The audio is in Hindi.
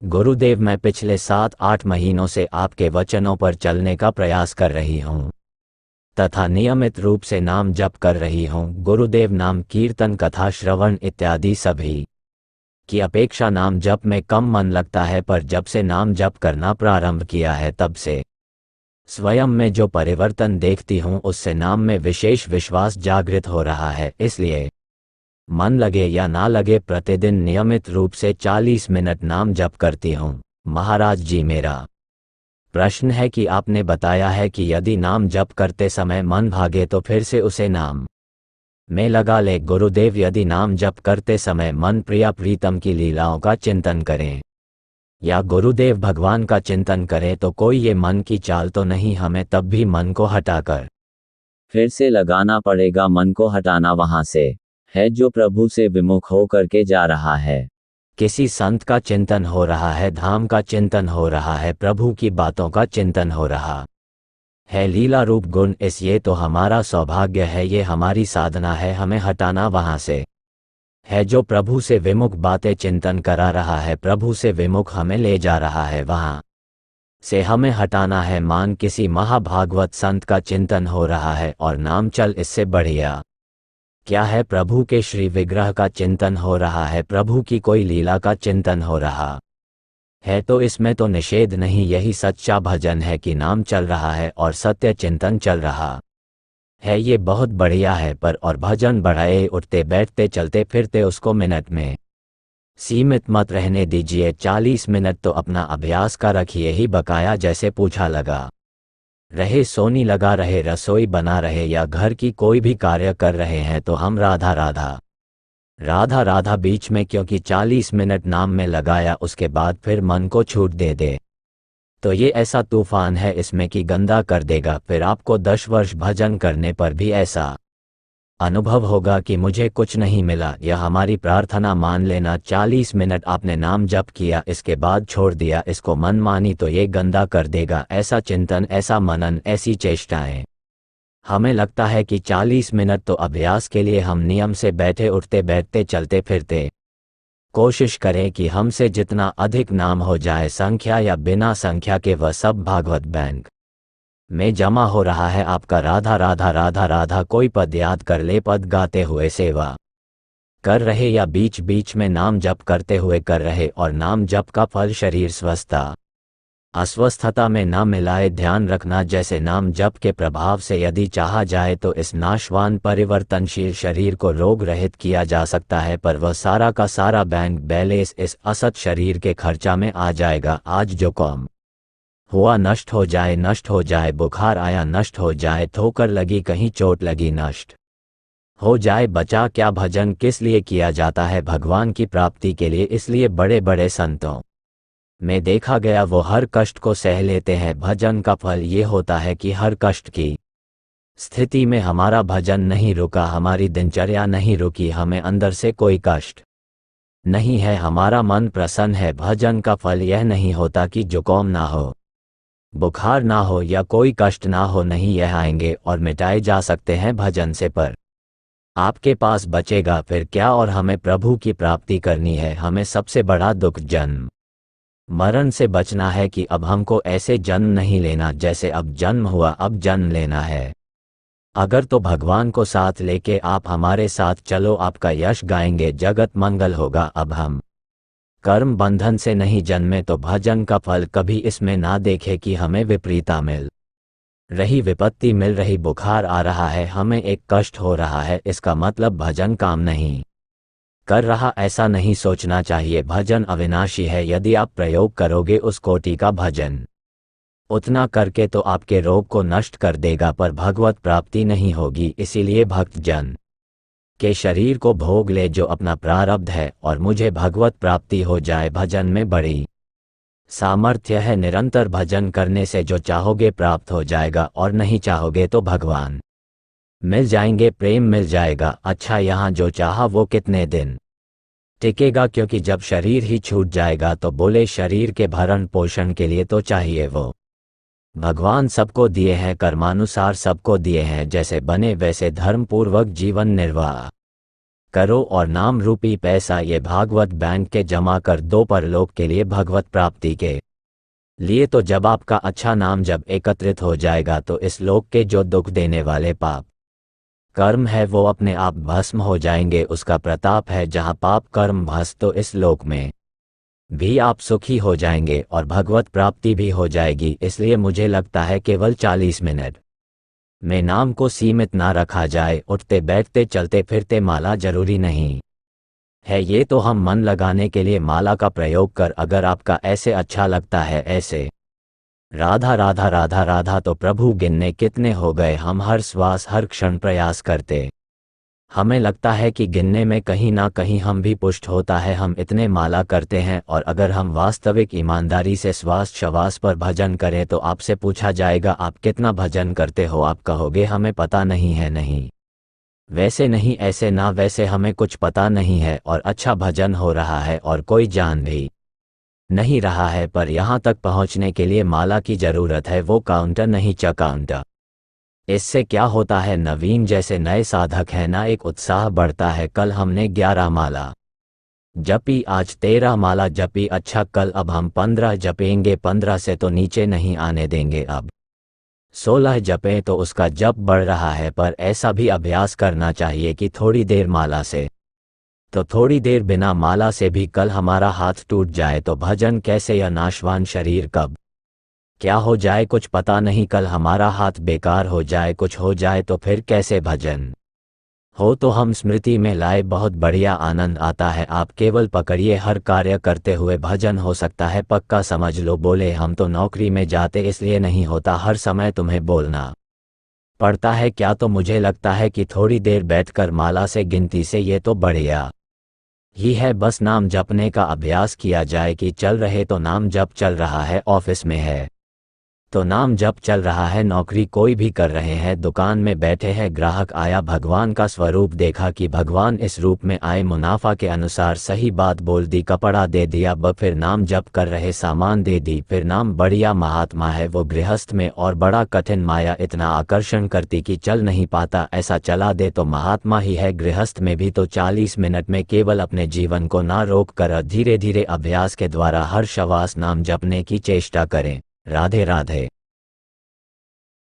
गुरुदेव, मैं पिछले 7-8 महीनों से आपके वचनों पर चलने का प्रयास कर रही हूँ तथा नियमित रूप से नाम जप कर रही हूँ। गुरुदेव, नाम कीर्तन, कथा श्रवण इत्यादि सभी की अपेक्षा नाम जप में कम मन लगता है, पर जब से नाम जप करना प्रारंभ किया है तब से स्वयं में जो परिवर्तन देखती हूँ उससे नाम में विशेष विश्वास जागृत हो रहा है। इसलिए मन लगे या ना लगे प्रतिदिन नियमित रूप से 40 मिनट नाम जप करती हूँ। महाराज जी, मेरा प्रश्न है कि आपने बताया है कि यदि नाम जप करते समय मन भागे तो फिर से उसे नाम में लगा ले। गुरुदेव, यदि नाम जप करते समय मन प्रिया प्रीतम की लीलाओं का चिंतन करें या गुरुदेव भगवान का चिंतन करें तो कोई ये मन की चाल तो नहीं, हमें तब भी मन को हटाकर फिर से लगाना पड़ेगा। मन को हटाना वहां से है जो प्रभु से विमुख हो करके जा रहा है। किसी संत का चिंतन हो रहा है, धाम का चिंतन हो रहा है, प्रभु की बातों का चिंतन हो रहा है, लीला रूप गुण। इस ये तो हमारा सौभाग्य है, ये हमारी साधना है। हमें हटाना वहां से है जो प्रभु से विमुख बातें चिंतन करा रहा है, प्रभु से विमुख हमें ले जा रहा है, वहां से हमें हटाना है। मान किसी महाभागवत संत का चिंतन हो रहा है और नाम चल, इससे बढ़िया क्या है? प्रभु के श्री विग्रह का चिंतन हो रहा है, प्रभु की कोई लीला का चिंतन हो रहा है, तो इसमें तो निषेध नहीं। यही सच्चा भजन है कि नाम चल रहा है और सत्य चिंतन चल रहा है, ये बहुत बढ़िया है। पर और भजन बढ़ाए, उठते बैठते चलते फिरते उसको मिनट में सीमित मत रहने दीजिए। 40 मिनट तो अपना अभ्यास का रखिए ही। बकाया जैसे पूछा लगा रहे, सोनी लगा रहे, रसोई बना रहे या घर की कोई भी कार्य कर रहे हैं तो हम राधा राधा राधा राधा बीच में, क्योंकि 40 मिनट नाम में लगाया उसके बाद फिर मन को छूट दे तो ये ऐसा तूफान है इसमें कि गंदा कर देगा। फिर आपको 10 वर्ष भजन करने पर भी ऐसा अनुभव होगा कि मुझे कुछ नहीं मिला। यह हमारी प्रार्थना मान लेना। 40 मिनट आपने नाम जप किया, इसके बाद छोड़ दिया, इसको मन मानी तो ये गंदा कर देगा। ऐसा चिंतन, ऐसा मनन, ऐसी चेष्टाएं हमें लगता है कि 40 मिनट तो अभ्यास के लिए हम नियम से बैठे उठते बैठते चलते फिरते कोशिश करें कि हमसे जितना अधिक नाम हो जाए, संख्या या बिना संख्या के, वह सब भागवत बैंक में जमा हो रहा है। आपका राधा राधा राधा राधा कोई पद याद कर ले, पद गाते हुए सेवा कर रहे या बीच बीच में नाम जप करते हुए कर रहे, और नाम जप का फल शरीर स्वस्थता अस्वस्थता में न मिलाए। ध्यान रखना, जैसे नाम जप के प्रभाव से यदि चाहा जाए तो इस नाशवान परिवर्तनशील शरीर को रोग रहित किया जा सकता है, पर वह सारा का सारा बैंक बैलेंस इस असत शरीर के खर्चा में आ जाएगा। आज जो कम हुआ नष्ट हो जाए, नष्ट हो जाए। बुखार आया नष्ट हो जाए, ठोकर लगी कहीं चोट लगी नष्ट हो जाए। बचा क्या? भजन किस लिए किया जाता है? भगवान की प्राप्ति के लिए। इसलिए बड़े बड़े संतों में देखा गया वो हर कष्ट को सह लेते हैं। भजन का फल ये होता है कि हर कष्ट की स्थिति में हमारा भजन नहीं रुका, हमारी दिनचर्या नहीं रुकी, हमें अंदर से कोई कष्ट नहीं है, हमारा मन प्रसन्न है। भजन का फल यह नहीं होता कि जुकाम ना हो, बुखार ना हो या कोई कष्ट ना हो, नहीं, यह आएंगे और मिटाए जा सकते हैं भजन से। पर आपके पास बचेगा फिर क्या? और हमें प्रभु की प्राप्ति करनी है। हमें सबसे बड़ा दुख जन्म मरण से बचना है कि अब हमको ऐसे जन्म नहीं लेना जैसे अब जन्म हुआ, अब जन्म लेना है। अगर तो भगवान को साथ लेके आप हमारे साथ चलो, आपका यश गाएंगे, जगत मंगल होगा। अब हम कर्म बंधन से नहीं जन्मे तो भजन का फल कभी इसमें ना देखे कि हमें विपरीता मिल रही, विपत्ति मिल रही, बुखार आ रहा है, हमें एक कष्ट हो रहा है, इसका मतलब भजन काम नहीं कर रहा। ऐसा नहीं सोचना चाहिए। भजन अविनाशी है। यदि आप प्रयोग करोगे उस कोटि का भजन, उतना करके तो आपके रोग को नष्ट कर देगा, पर भगवत प्राप्ति नहीं होगी। इसीलिए भक्त जन के शरीर को भोग ले जो अपना प्रारब्ध है, और मुझे भगवत प्राप्ति हो जाए। भजन में बड़ी सामर्थ्य है। निरंतर भजन करने से जो चाहोगे प्राप्त हो जाएगा, और नहीं चाहोगे तो भगवान मिल जाएंगे, प्रेम मिल जाएगा। अच्छा, यहाँ जो चाहा वो कितने दिन टिकेगा? क्योंकि जब शरीर ही छूट जाएगा तो बोले शरीर के भरण पोषण के लिए तो चाहिए वो भगवान सबको दिए हैं, कर्मानुसार सबको दिए हैं, जैसे बने वैसे धर्मपूर्वक जीवन निर्वाह करो और नाम रूपी पैसा ये भागवत बैंक के जमा कर दो परलोक के लिए भगवत प्राप्ति के लिए। तो जब आपका अच्छा नाम जब एकत्रित हो जाएगा तो इस लोक के जो दुख देने वाले पाप कर्म है वो अपने आप भस्म हो जाएंगे। उसका प्रताप है जहाँ पाप कर्म भस्म, तो इस लोक में भी आप सुखी हो जाएंगे और भगवत प्राप्ति भी हो जाएगी। इसलिए मुझे लगता है केवल 40 मिनट में नाम को सीमित ना रखा जाए। उठते बैठते चलते फिरते माला जरूरी नहीं है, ये तो हम मन लगाने के लिए माला का प्रयोग कर। अगर आपका ऐसे अच्छा लगता है ऐसे राधा राधा राधा राधा, तो प्रभु गिनने कितने हो गए। हम हर श्वास हर क्षण प्रयास करते, हमें लगता है कि गिनने में कहीं ना कहीं हम भी पुष्ट होता है। हम इतने माला करते हैं और अगर हम वास्तविक ईमानदारी से श्वास श्वास पर भजन करें तो आपसे पूछा जाएगा आप कितना भजन करते हो, आप कहोगे हमें पता नहीं है। नहीं, वैसे नहीं, ऐसे ना वैसे, हमें कुछ पता नहीं है और अच्छा भजन हो रहा है और कोई जान भी नहीं रहा है। पर यहाँ तक पहुँचने के लिए माला की जरूरत है, वो काउंटर नहीं चकाउंटर। इससे क्या होता है, नवीन जैसे नए साधक है ना, एक उत्साह बढ़ता है। कल हमने 11 माला जपी, आज 13 माला जपी, अच्छा कल अब हम 15 जपेंगे, 15 से तो नीचे नहीं आने देंगे, अब 16 जपें, तो उसका जप बढ़ रहा है। पर ऐसा भी अभ्यास करना चाहिए कि थोड़ी देर माला से तो थोड़ी देर बिना माला से भी। कल हमारा हाथ टूट जाए तो भजन कैसे, या नाशवान शरीर कब क्या हो जाए कुछ पता नहीं। कल हमारा हाथ बेकार हो जाए, कुछ हो जाए तो फिर कैसे भजन हो। तो हम स्मृति में लाए, बहुत बढ़िया आनंद आता है। आप केवल पकड़िए, हर कार्य करते हुए भजन हो सकता है, पक्का समझ लो। बोले हम तो नौकरी में जाते इसलिए नहीं होता, हर समय तुम्हें बोलना पड़ता है क्या। तो मुझे लगता है कि थोड़ी देर बैठकर माला से गिनती से ये तो बढ़िया ही है। बस नाम जपने का अभ्यास किया जाए कि चल रहे तो नाम जप चल रहा है, ऑफिस में है तो नाम जप चल रहा है, नौकरी कोई भी कर रहे हैं, दुकान में बैठे हैं, ग्राहक आया, भगवान का स्वरूप देखा कि भगवान इस रूप में आए, मुनाफा के अनुसार सही बात बोल दी, कपड़ा दे दिया, फिर नाम जप कर रहे, सामान दे दी, फिर नाम। बढ़िया महात्मा है वो गृहस्थ में, और बड़ा कठिन माया इतना आकर्षण करती कि चल नहीं पाता, ऐसा चला दे तो महात्मा ही है। गृहस्थ में भी तो 40 मिनट में केवल अपने जीवन को ना रोक कर धीरे धीरे अभ्यास के द्वारा हर श्वास नाम जपने की चेष्टा करें। राधे राधे।